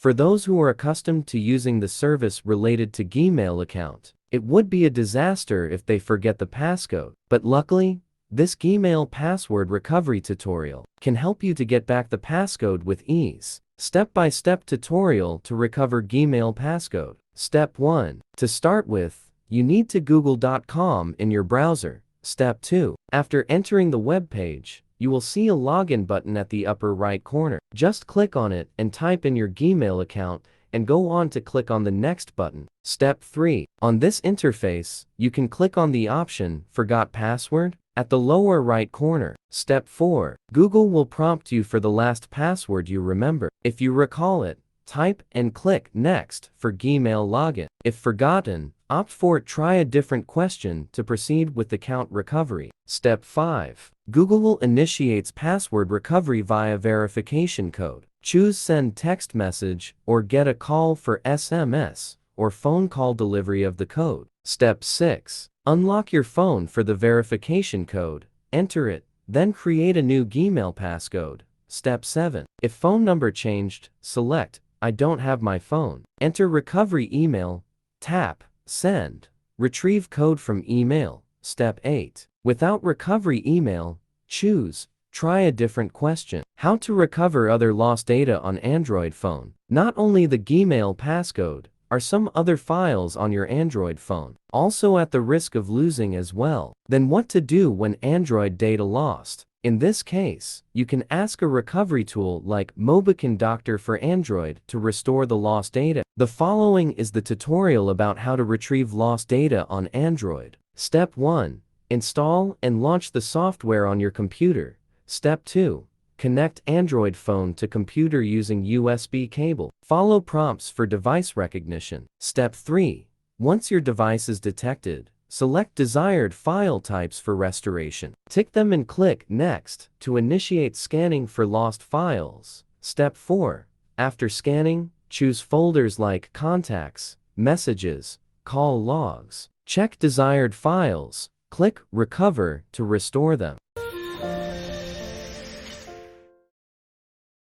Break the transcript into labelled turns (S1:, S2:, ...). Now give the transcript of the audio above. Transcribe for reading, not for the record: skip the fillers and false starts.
S1: For those who are accustomed to using the service related to Gmail account, it would be a disaster if they forget the passcode. But luckily, this Gmail password recovery tutorial can help you to get back the passcode with ease. Step-by-step tutorial to recover Gmail passcode. Step 1. To start with, you need to google.com in your browser. Step 2. After entering the web page, you will see a login button at the upper right corner. Just click on it and type in your Gmail account and go on to click on the next button. Step 3. On this interface, you can click on the option Forgot Password at the lower right corner. Step 4. Google will prompt you for the last password you remember. If you recall it, type and click Next for Gmail login. If forgotten, opt for Try a different question to proceed with account recovery. Step 5. Google will initiates password recovery via verification code. Choose Send text message or get a call for SMS or phone call delivery of the code. Step 6. Unlock your phone for the verification code, enter it, then create a new Gmail passcode. Step 7. If phone number changed, select I don't have my phone. Enter recovery email, tap Send. Retrieve code from email. Step 8. Without recovery email, choose Try a different question. How to recover other lost data on Android phone. Not only the Gmail passcode, are some other files on your Android phone also at the risk of losing as well? Then what to do when Android data lost? In this case, you can ask a recovery tool like Mobican Doctor for Android to restore the lost data. The following is the tutorial about how to retrieve lost data on Android. Step 1. Install and launch the software on your computer. Step 2. Connect Android phone to computer using USB cable. Follow prompts for device recognition. Step 3. Once your device is detected, select desired file types for restoration. Tick them and click Next to initiate scanning for lost files. Step 4. After scanning, choose folders like Contacts, Messages, Call logs. Check desired files. Click Recover to restore them.